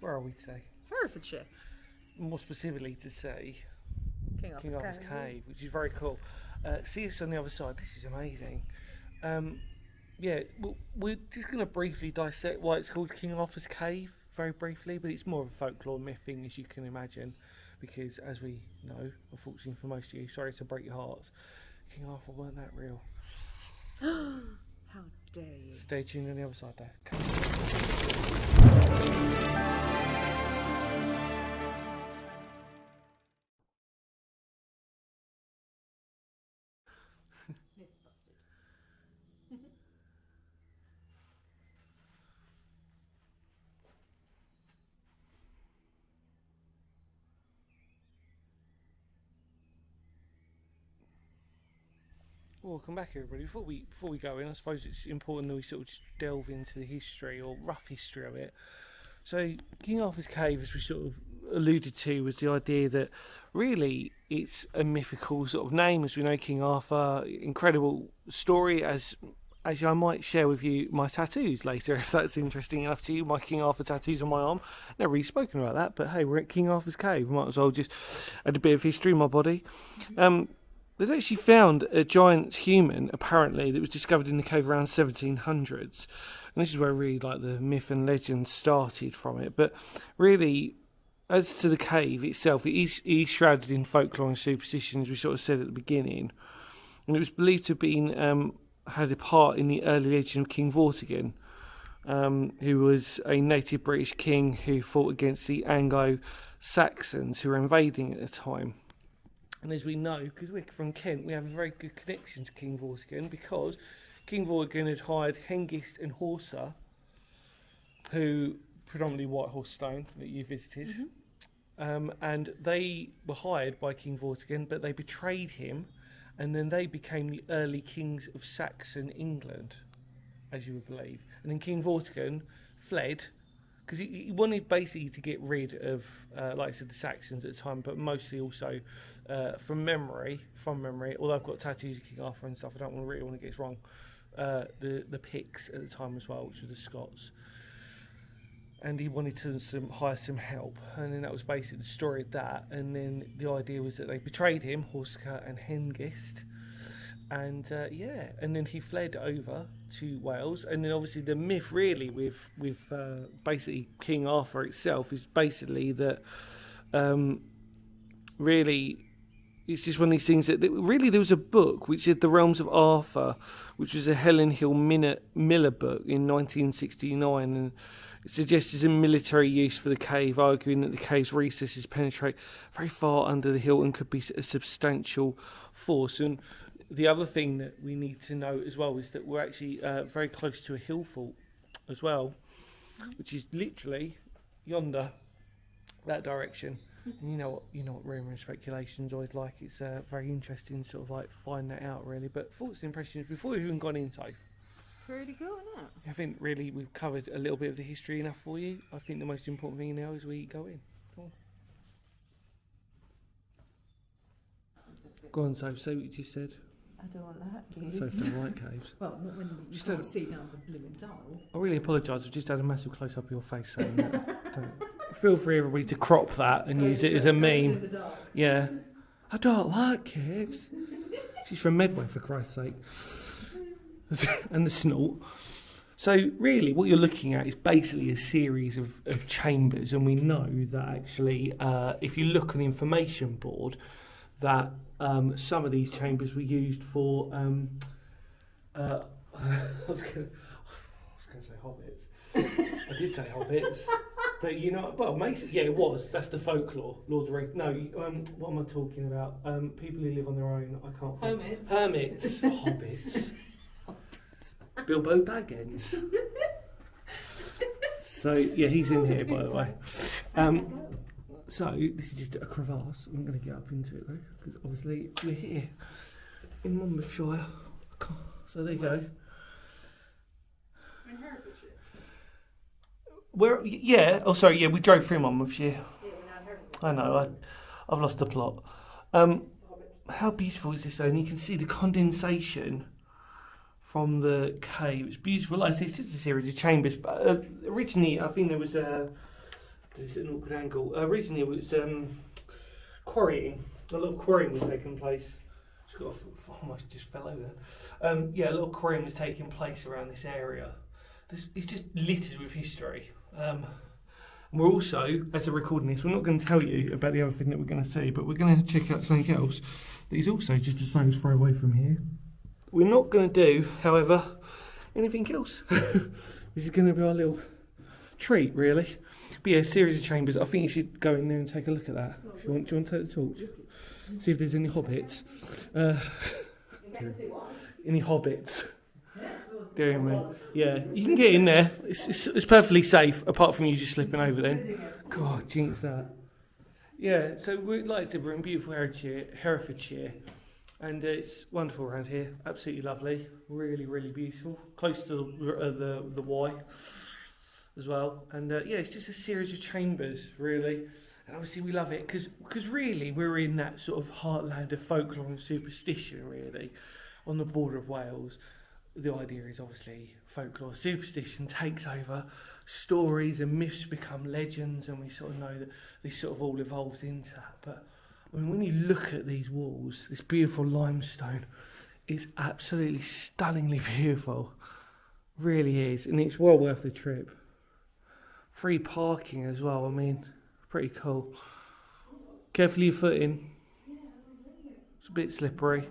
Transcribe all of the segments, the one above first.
Where are we today? Herefordshire. More specifically to say King Arthur's Cave, which is very cool. See us on the other side. This is amazing. We're just going to briefly dissect why it's called King Arthur's Cave, very briefly, but it's more of a folklore myth thing, as you can imagine, because as we know, unfortunately for most of you, sorry to break your hearts, King Arthur weren't that real. How dare you? Stay tuned on the other side there. Welcome back, everybody. Before we go in, I suppose it's important that we sort of just delve into the history or rough history of it. So, King Arthur's Cave, as we sort of alluded to, was the idea that really it's a mythical sort of name, as we know King Arthur. Incredible story, as I might share with you my tattoos later, if that's interesting enough to you. My King Arthur tattoos on my arm. Never really spoken about that, but hey, we're at King Arthur's Cave. Might as well just add a bit of history in my body. They've actually found a giant human, apparently, that was discovered in the cave around 1700s. And this is where really like the myth and legend started from it. But really, as to the cave itself, it is shrouded in folklore and superstition, as we sort of said at the beginning. And it was believed to have been had a part in the early legend of King Vortigern, who was a native British king who fought against the Anglo-Saxons who were invading at the time. And as we know, because we're from Kent, we have a very good connection to King Vortigern, because King Vortigern had hired Hengist and Horsa, who predominantly White Horse Stone that you visited, and they were hired by King Vortigern, but they betrayed him, and then they became the early kings of Saxon England, as you would believe. And then King Vortigern fled, because he wanted basically to get rid of, like I said, the Saxons at the time, but mostly also from memory, although I've got tattoos of King Arthur and stuff, I don't really want to get this wrong, the Picts at the time as well, which were the Scots. And he wanted to hire some help, and then that was basically the story of that. And then the idea was that they betrayed him, Horsa and Hengist, and and then he fled over to Wales. And then obviously the myth really with basically King Arthur itself is basically that really it's just one of these things that really there was a book which is The Realms of Arthur, which was a Helen Hill Miller book in 1969, and it suggested a military use for the cave, arguing that the cave's recesses penetrate very far under the hill and could be a substantial force. And the other thing that we need to know as well is that we're actually very close to a hill fort as well, which is literally yonder, that direction. And you know what rumour and speculation's always like. It's very interesting to sort of like find that out really. But thoughts and impressions before we've even gone in, Soph? Pretty good, isn't it? I think really we've covered a little bit of the history enough for you. I think the most important thing now is we go in. Go on, Soph, say what you just said. I don't like caves. Soph don't like caves. Well, not when you Just can't see down the blooming tunnel. I really apologise, I've just had a massive close up of your face saying that. Feel free everybody to crop that and use it as a meme. Yeah. I don't like caves. She's from Medway, for Christ's sake. And the snort. So really what you're looking at is basically a series of chambers, and we know that actually if you look on the information board that some of these chambers were used for I was going to say hobbits. I did say hobbits. But you know, well, it was. That's the folklore. Lord of the Rings. No, what am I talking about? People who live on their own. I can't. Hermits. Hobbits. Bilbo Baggins. So yeah, he's in here, by the way. So this is just a crevasse. I'm going to get up into it though, because obviously we're here in Monmouthshire. So there you go. In Herefordshire. Where? Yeah. Oh, sorry. Yeah, we drove through Monmouthshire. Yeah, we're now in Herefordshire. I know. I've lost the plot. How beautiful is this though? And you can see the condensation from the cave. It's beautiful. Like I say, it's just a series of chambers. But originally, I think there was It's an awkward angle. Originally it was quarrying. A lot of quarrying was taking place. Almost just fell over there. Yeah, a lot of quarrying was taking place around this area. It's just littered with history. And we're also, as we're recording this, we're not going to tell you about the other thing that we're going to see, but we're going to check out something else that is also just a stone's throw away from here. We're not going to do, however, anything else. This is going to be our little treat, really. But yeah, a series of chambers. I think you should go in there and take a look at that. Do you want to take the torch? See if there's any hobbits. Any hobbits? Dear me. Yeah, you can get in there. It's perfectly safe, apart from you just slipping over then. God, jinx that. Yeah, so like I said, we're in beautiful Herefordshire, and it's wonderful around here. Absolutely lovely. Really, really beautiful. Close to the Wye as well. And yeah, it's just a series of chambers, really. And obviously we love it because really we're in that sort of heartland of folklore and superstition, really, on the border of Wales. The idea is obviously folklore, superstition takes over, stories and myths become legends, and we sort of know that this sort of all evolves into that. But I mean, when you look at these walls, this beautiful limestone, it's absolutely stunningly beautiful. Really is, and it's well worth the trip. Free parking as well, I mean, pretty cool. Carefully your footing. It's a bit slippery.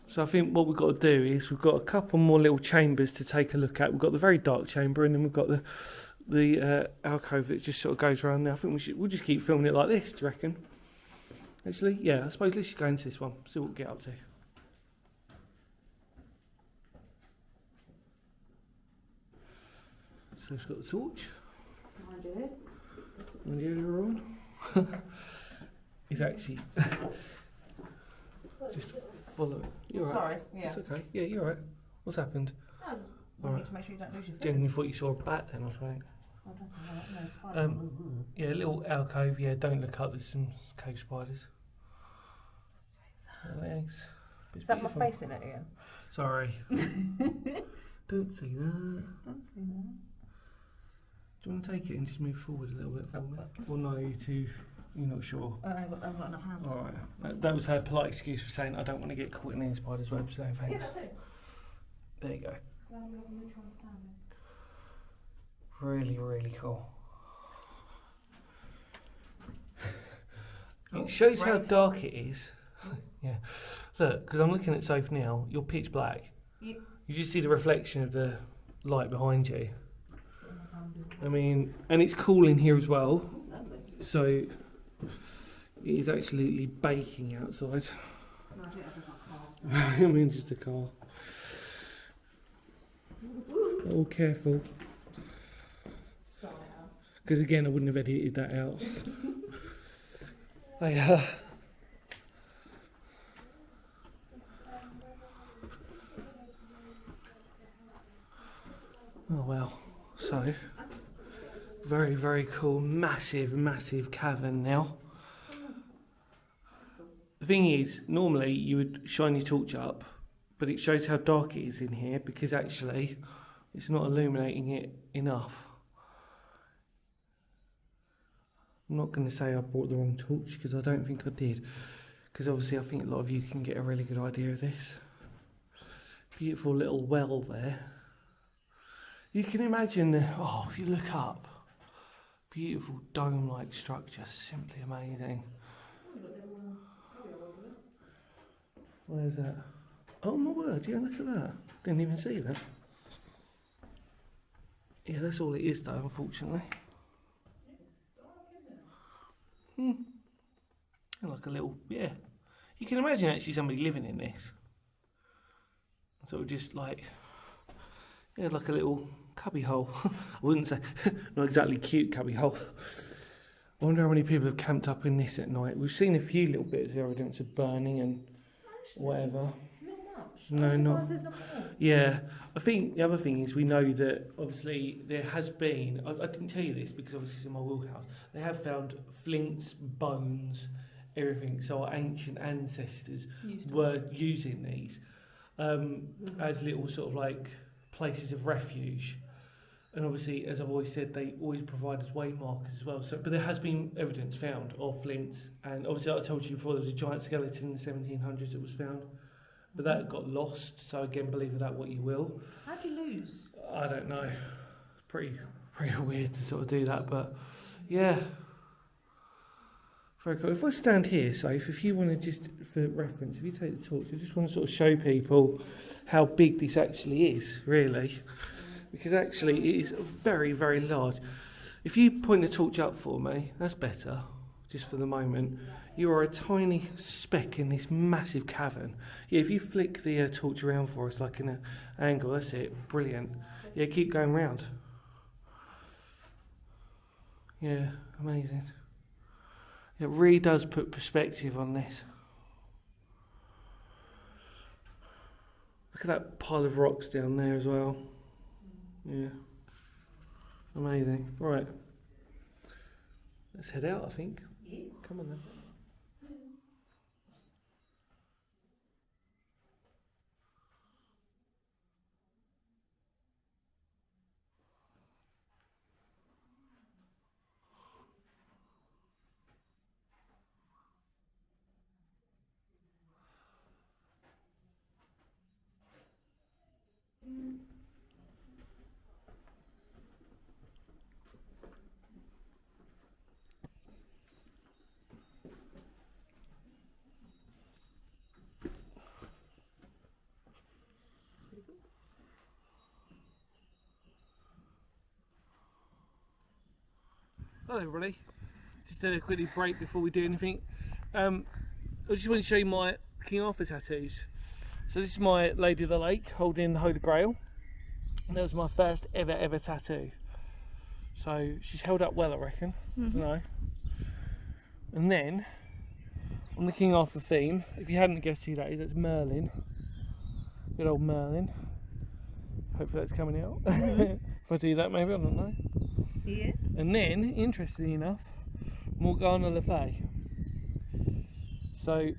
So I think what we've got to do is we've got a couple more little chambers to take a look at. We've got the very dark chamber, and then we've got the alcove that just sort of goes around there. I think we'll just keep filming it like this, do you reckon? Actually, yeah, I suppose let's just go into this one, see what we get up to. So it's got the torch. And you're on. It's actually just follow it. You're right. Sorry, yeah. It's okay. Yeah, you're right. What's happened? I just wanted to make sure you don't lose your foot. Genuinely thought you saw a bat then or something. Oh, that's no, spider. Yeah, a little alcove. Yeah, don't look up. There's some cave spiders. Legs. Is that my face in it again? Sorry. Don't see that. Don't see that. Do you want to take it and just move forward a little bit for me? Or no, you're not sure? I've got enough hands. Alright. That was her polite excuse for saying I don't want to get caught in any spider's web, so thanks. Yeah, that's it. There you go. Really, really cool. It shows how dark it is. Yeah. Look, because I'm looking at Soph now, you're pitch black. Yep. You just see the reflection of the light behind you. I mean, and it's cool in here as well. So it is absolutely baking outside. I mean, just a car. Oh, careful. Because again, I wouldn't have edited that out. Oh well, so very, very cool, massive, massive cavern now. The thing is, normally you would shine your torch up, but it shows how dark it is in here because actually it's not illuminating it enough. I'm not going to say I brought the wrong torch because I don't think I did, because obviously I think a lot of you can get a really good idea of this. Beautiful little well there. You can imagine, if you look up, beautiful dome-like structure, simply amazing. Where's that? Oh my word, yeah, look at that. Didn't even see that. Yeah, that's all it is though, unfortunately. Like a little, yeah. You can imagine actually somebody living in this. Sort of just like, yeah, like a little cubby hole. I wouldn't say, not exactly cute cubby hole. I wonder how many people have camped up in this at night. We've seen a few little bits of evidence of burning and whatever. No, not. Yeah, I think the other thing is we know that obviously there has been. I didn't tell you this because obviously it's in my wheelhouse. They have found flints, bones, everything. So our ancient ancestors were using these as little sort of like places of refuge. And obviously, as I've always said, they always provide us way markers as well. So, but there has been evidence found of flints, and obviously, I told you before there was a giant skeleton in the 1700s that was found, but that got lost. So again, believe that what you will. How do you lose? I don't know. Pretty weird to sort of do that, but yeah. Very cool. If I stand here, Soph, if you want to just, for reference, if you take the torch, I just want to sort of show people how big this actually is, really. Because actually it is very, very large. If you point the torch up for me, that's better, just for the moment. You are a tiny speck in this massive cavern. Yeah, if you flick the torch around for us, like in an angle, that's it, brilliant. Yeah, keep going round. Yeah, amazing. It really does put perspective on this. Look at that pile of rocks down there as well. Yeah, amazing. Right, let's head out, I think. Yeah. Come on then. Hello everybody, just a quickly break before we do anything. I just want to show you my King Arthur tattoos. So this is my Lady of the Lake holding the Holy Grail. And that was my first ever tattoo. So she's held up well, I reckon. I don't know. And then on the King Arthur theme, if you hadn't guessed who that is, that's Merlin. Good old Merlin. Hopefully that's coming out. If I do that maybe, I don't know. Yeah. And then, interestingly enough, Morgana Le Fay. So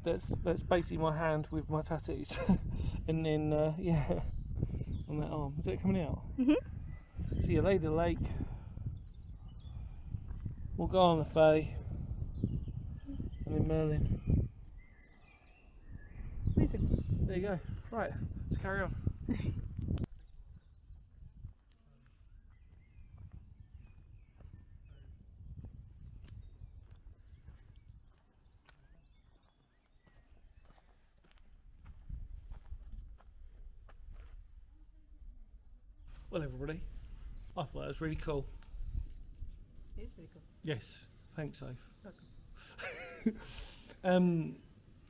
that's basically my hand with my tattoos. And then yeah, on that arm. Is that coming out? So yeah, Lady of the Lake, Morgana Le Fay, and then Merlin. Amazing. There you go. Right, let's carry on. Well, everybody, I thought that was really cool. It is really cool. Yes, thanks, Soph. Welcome.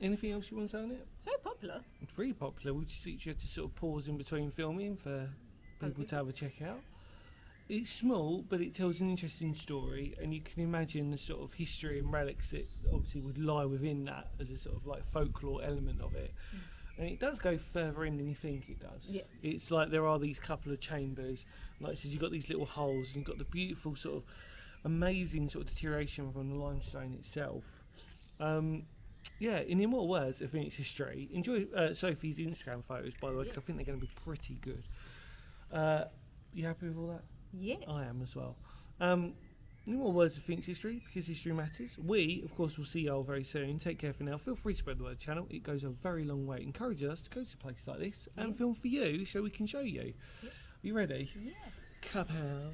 Anything else you want to say on it? So popular. It's really popular. We just you had to sort of pause in between filming for people to have a check out. It's small, but it tells an interesting story, and you can imagine the sort of history and relics that obviously would lie within that as a sort of like folklore element of it. And it does go further in than you think it does. Yes. It's like there are these couple of chambers, like it says, you've got these little holes, and you've got the beautiful sort of amazing sort of deterioration from the limestone itself. Yeah, in immortal words, I think it's history. Enjoy Sophie's Instagram photos, by the way, because I think they're going to be pretty good. You happy with all that? Yeah. I am as well. In more words, I think it's history, because history matters. We, of course, will see you all very soon. Take care for now. Feel free to spread the word channel. It goes a very long way. Encourage us to go to a place like this and film for you so we can show you. Yeah. Are you ready? Yeah. Kapow.